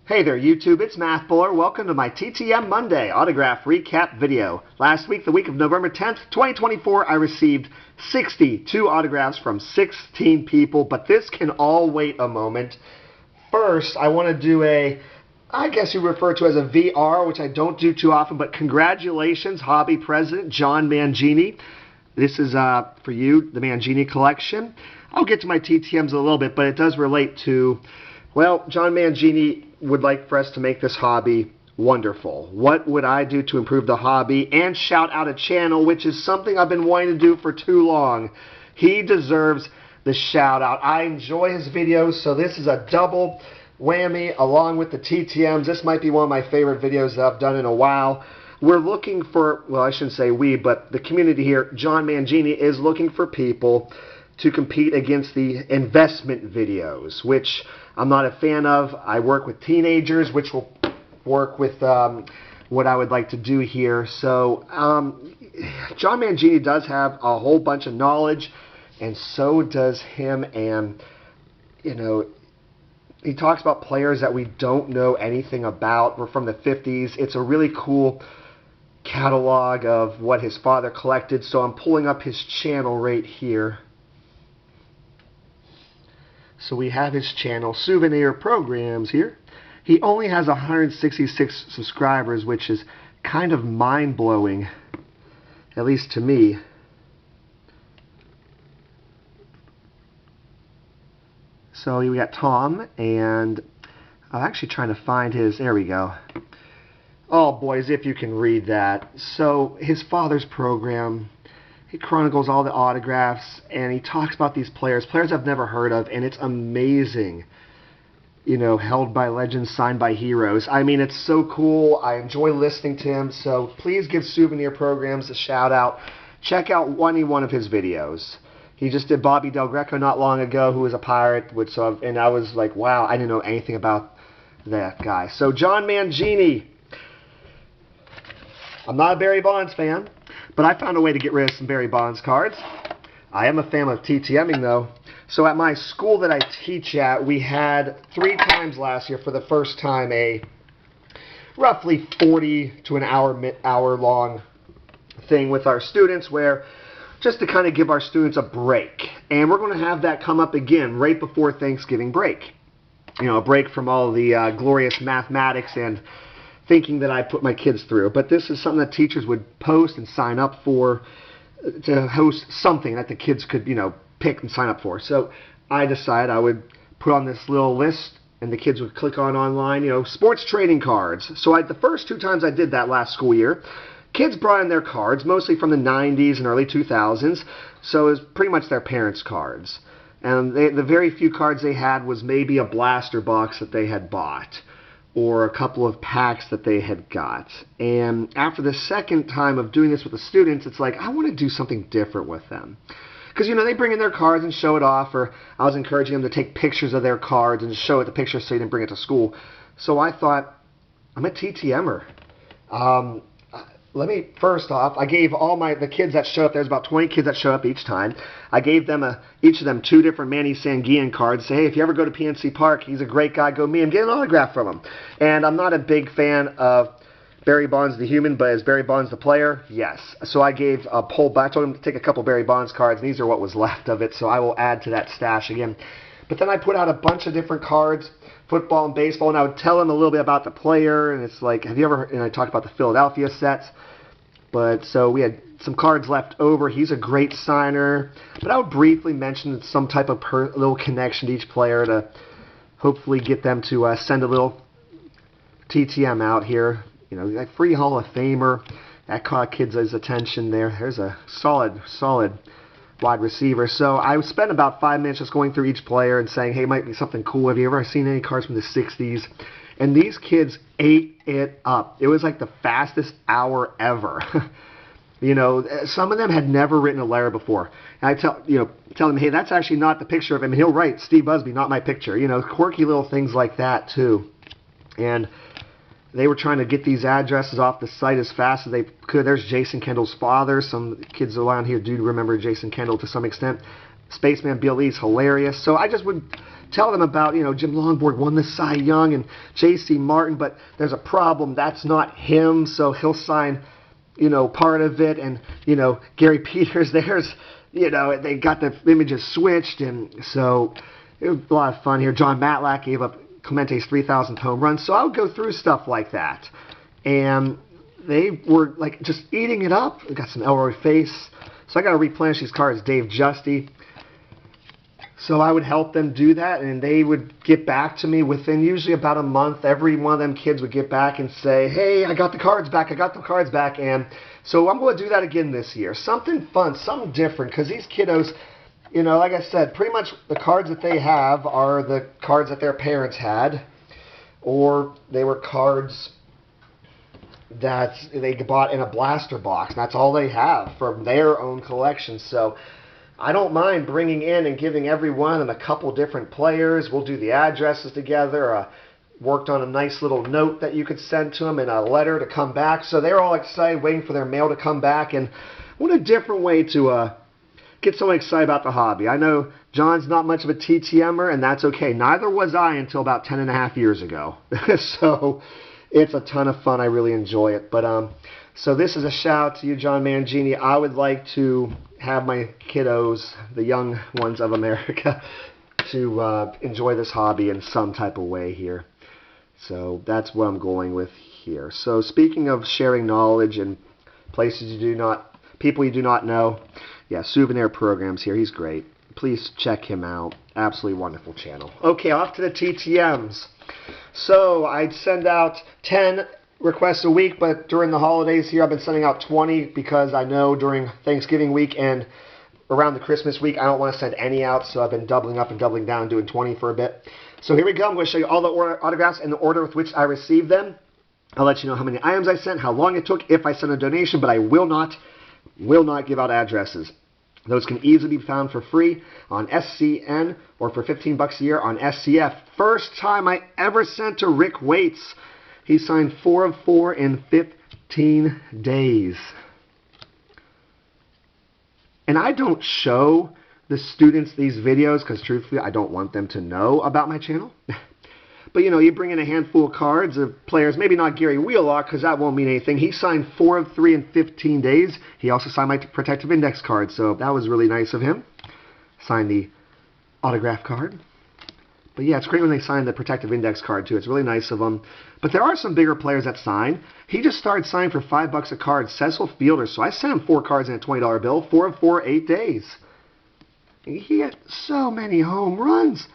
Hey there YouTube, it's Math Buller. Welcome to my TTM Monday autograph recap video. Last week, the week of November 10th, 2024, I received 62 autographs from 16 people, but this can all wait a moment. First, I want to do I guess you refer to as a VR, which I don't do too often, but congratulations, Hobby President John Mangini. This is for you, the Mangini collection. I'll get to my TTMs a little bit, but it does relate to, well, John Mangini would like for us to make this hobby wonderful. What would I do to improve the hobby and shout out a channel, which is something I've been wanting to do for too long. He deserves the shout out. I enjoy his videos, so this is a double whammy along with the TTMs. This might be one of my favorite videos that I've done in a while. We're looking for, well, I shouldn't say we, but the community here, John Mangini, is looking for people to compete against the investment videos, which I'm not a fan of. I work with teenagers, which will work with what I would like to do here. So John Mangini does have a whole bunch of knowledge, and so does him. And, you know, he talks about players that we don't know anything about. We're from the 50s. It's a really cool catalog of what his father collected. So I'm pulling up his channel right here. So we have his channel, Souvenir Programs, here. He only has 166 subscribers, which is kind of mind-blowing, at least to me. So we got Tom, and I'm actually trying to find his, there we go. Oh, boys, if you can read that. So his father's program, he chronicles all the autographs, and he talks about these players I've never heard of, and it's amazing. You know, held by legends, signed by heroes. I mean, it's so cool. I enjoy listening to him, so please give Souvenir Programs a shout out. Check out one of his videos. He just did Bobby Del Greco not long ago, who was a pirate, and I was like, wow, I didn't know anything about that guy. So John Mangini. I'm not a Barry Bonds fan, but I found a way to get rid of some Barry Bonds cards. I am a fan of TTMing, though. So at my school that I teach at, we had 3 times last year for the first time a roughly 40 to an hour long thing with our students, where just to kind of give our students a break. And we're going to have that come up again right before Thanksgiving break. You know, a break from all the glorious mathematics and thinking that I put my kids through. But this is something that teachers would post and sign up for, to host something that the kids could, you know, pick and sign up for. So I decided I would put on this little list, and the kids would click on online, you know, sports trading cards. So the first 2 times I did that last school year, kids brought in their cards, mostly from the 90s and early 2000s, so it was pretty much their parents' cards. And the very few cards they had was maybe a blaster box that they had bought, or a couple of packs that they had got. And after the second time of doing this with the students, it's like, I want to do something different with them. Because, you know, they bring in their cards and show it off, or I was encouraging them to take pictures of their cards and show it the picture so you didn't bring it to school. So I thought, I'm a TTMer. First off, I gave all the kids that show up, there's about 20 kids that show up each time, I gave them each of them 2 different Manny Sanguian cards. Say, hey, if you ever go to PNC Park, he's a great guy, go meet him, get an autograph from him. And I'm not a big fan of Barry Bonds the human, but is Barry Bonds the player? Yes. So I gave a poll back, I told him to take a couple Barry Bonds cards, and these are what was left of it, so I will add to that stash again. But then I put out a bunch of different cards, football and baseball, and I would tell them a little bit about the player, and it's like, have you ever, and I talked about the Philadelphia sets. But so we had some cards left over. He's a great signer. But I would briefly mention some type of little connection to each player to hopefully get them to send a little TTM out here. You know, like free Hall of Famer. That caught kids' attention there. There's a solid wide receiver. So I spent about 5 minutes just going through each player and saying, hey, it might be something cool. Have you ever seen any cards from the 60s? And these kids ate it up. It was like the fastest hour ever. You know, some of them had never written a letter before. And I tell them, hey, that's actually not the picture of him. And he'll write, Steve Busby, not my picture. You know, quirky little things like that, too. And they were trying to get these addresses off the site as fast as they could. There's Jason Kendall's father. Some kids around here do remember Jason Kendall to some extent. Spaceman Bill Lee's hilarious. So I just would tell them about, Jim Longboard won the Cy Young and J.C. Martin, but there's a problem. That's not him, so he'll sign, part of it. And, Gary Peters, they got the images switched, and so it was a lot of fun here. John Matlack gave up Clemente's 3,000th home run, so I would go through stuff like that. And they were like just eating it up. We got some Elroy Face. So I got to replenish these cards. Dave Justy. So I would help them do that, and they would get back to me within usually about a month. Every one of them kids would get back and say, hey, I got the cards back. I got the cards back. And so I'm going to do that again this year. Something fun, something different, because these kiddos, like I said, pretty much the cards that they have are the cards that their parents had, or they were cards that they bought in a blaster box. That's all they have from their own collection. So I don't mind bringing in and giving every one of them a couple different players. We'll do the addresses together. Worked on a nice little note that you could send to them and a letter to come back. So they're all excited, waiting for their mail to come back. And what a different way to get someone excited about the hobby. I know John's not much of a TTMer, and that's okay. Neither was I until about 10.5 years ago. So it's a ton of fun. I really enjoy it. But so this is a shout out to you, John Mangini. I would like to have my kiddos, the young ones of America, to enjoy this hobby in some type of way here. So that's what I'm going with here. So speaking of sharing knowledge and places people you do not know, yeah, Souvenir Programs here. He's great. Please check him out. Absolutely wonderful channel. Okay, off to the TTMs. So I'd send out 10 requests a week, but during the holidays here I've been sending out 20 because I know during Thanksgiving week and around the Christmas week I don't want to send any out, so I've been doubling up and doubling down, doing 20 for a bit. So here we go. I'm going to show you all the autographs in the order with which I received them. I'll let you know how many items I sent, how long it took, if I sent a donation, but I will not give out addresses. Those can easily be found for free on SCN or for $15 a year on SCF. First time I ever sent to Rick Waits. He signed 4 of 4 in 15 days. And I don't show the students these videos because truthfully I don't want them to know about my channel. But you bring in a handful of cards of players, maybe not Gary Wheelock because that won't mean anything. He signed 4 of 3 in 15 days. He also signed my protective index card, so that was really nice of him. Signed the autograph card. But yeah, it's great when they sign the protective index card too. It's really nice of them. But there are some bigger players that sign. He just started signing for $5 a card. Cecil Fielder. So I sent him 4 cards in a $20 bill. 4 of 4, 8 days. He had so many home runs.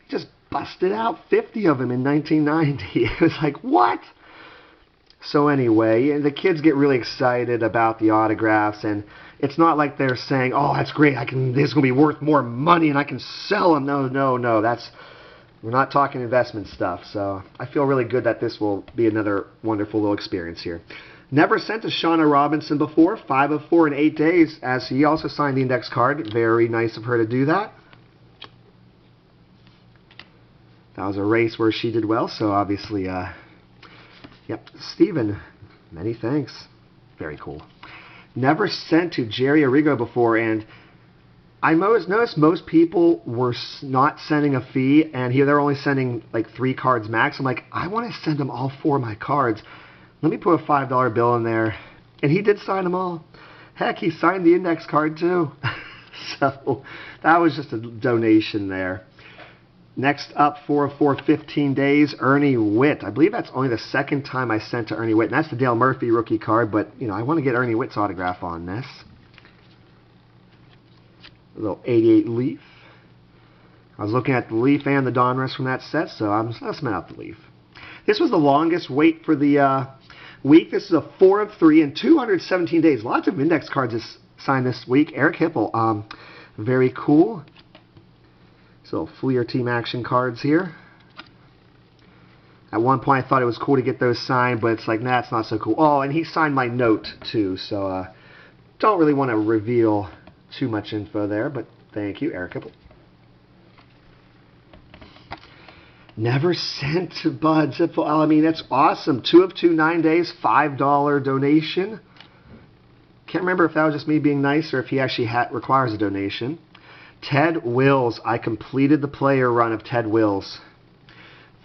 He just busted out 50 of them in 1990. It was like, what? So anyway, the kids get really excited about the autographs, and it's not like they're saying, oh, that's great, this is going to be worth more money and I can sell them. No, we're not talking investment stuff. So I feel really good that this will be another wonderful little experience here. Never sent to Shauna Robinson before, 5 of 4 in 8 days, as he also signed the index card. Very nice of her to do that. That was a race where she did well, so obviously, yep, Stephen, many thanks. Very cool. Never sent to Jerry Arrigo before, and I noticed most people were not sending a fee, and here they're only sending like 3 cards max. I'm like, I want to send them all 4 of my cards. Let me put a $5 bill in there, and he did sign them all. Heck, he signed the index card too. So that was just a donation there. Next up, 4 of 4, 15 days, Ernie Witt. I believe that's only the second time I sent to Ernie Witt. And that's the Dale Murphy rookie card, but, I want to get Ernie Witt's autograph on this. A little 88 Leaf. I was looking at the Leaf and the Donruss from that set, so I'll submit out the Leaf. This was the longest wait for the week. This is a 4 of 3 in 217 days. Lots of index cards signed this week. Eric Hipple, very cool. So Fleer Team Action cards here. At one point I thought it was cool to get those signed, but it's like, nah, it's not so cool. Oh, and he signed my note too, so don't really want to reveal too much info there, but thank you, Eric Hipple. Never sent to Bud Zipfel. I mean, that's awesome. 2 of 2, 9 days, $5 donation. Can't remember if that was just me being nice or if he actually requires a donation. Ted Wills. I completed the player run of Ted Wills.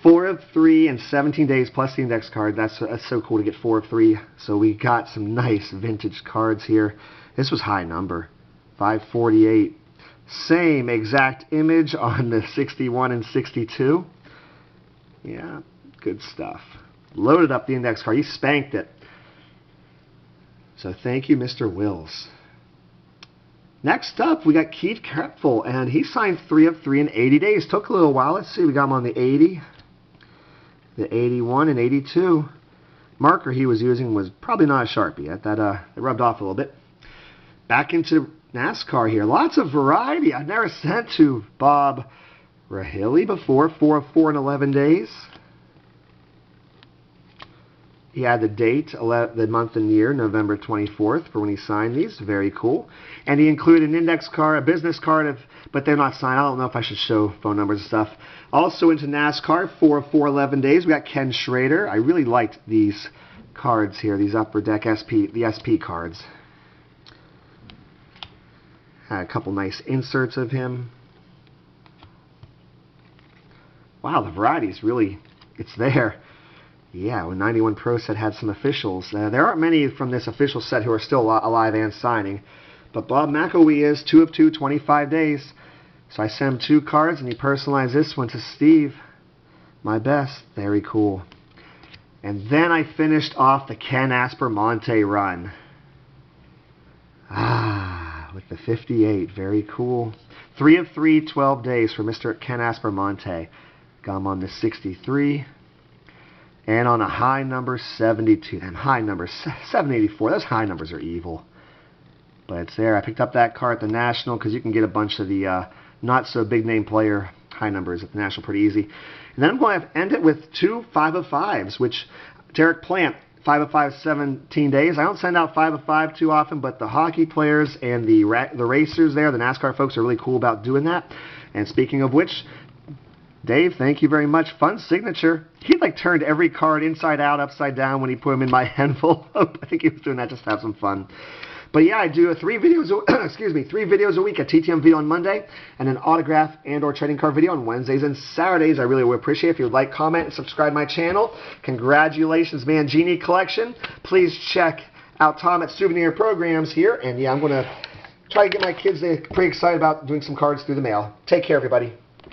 4 of 3 in 17 days plus the index card. That's so cool to get 4 of 3. So we got some nice vintage cards here. This was high number. 548. Same exact image on the 61 and 62. Yeah, good stuff. Loaded up the index card. He spanked it. So thank you, Mr. Wills. Next up, we got Keith Krepfel, and he signed 3 of 3 in 80 days. Took a little while. Let's see. We got him on the 80, the 81, and 82. Marker he was using was probably not a Sharpie. It rubbed off a little bit. Back into NASCAR here. Lots of variety. I've never sent to Bob Rahilly before. 4 of 4 in 11 days. He had the date, the month and year, November 24th, for when he signed these. Very cool. And he included an index card, a business card, but they're not signed. I don't know if I should show phone numbers and stuff. Also into NASCAR, 4 of 4, 11 days. We got Ken Schrader. I really liked these cards here, these Upper Deck SP, the SP cards. Had a couple nice inserts of him. Wow, the variety is really, it's there. Yeah, when 91 Pro set had some officials. There aren't many from this official set who are still alive and signing. But Bob McElwee is 2 of 2, 25 days. So I sent him 2 cards, and he personalized this one to Steve. My best. Very cool. And then I finished off the Ken Aspermonte run. With the 58. Very cool. 3 of 3, 12 days for Mr. Ken Aspermonte. Got him on the 63. And on a high number, 72. And high number, 784. Those high numbers are evil. But it's there. I picked up that card at the National because you can get a bunch of the not-so-big-name player high numbers at the National pretty easy. And then I'm going to end it with 2 5 of 5s, which Derek Plant, 5 of 5, 17 days. I don't send out 5 of 5 too often, but the hockey players and the racers there, the NASCAR folks, are really cool about doing that. And speaking of which, Dave, thank you very much. Fun signature. He turned every card inside out, upside down when he put them in my envelope. I think he was doing that just to have some fun. But yeah, I do 3 videos. Excuse me, 3 videos a week. A TTM video on Monday, and an autograph and/or trading card video on Wednesdays and Saturdays. I really would appreciate it if you would like, comment, and subscribe to my channel. Congratulations, Mangini collection. Please check out Tom at Souvenir Programs here. And yeah, I'm going to try to get my kids pretty excited about doing some cards through the mail. Take care, everybody.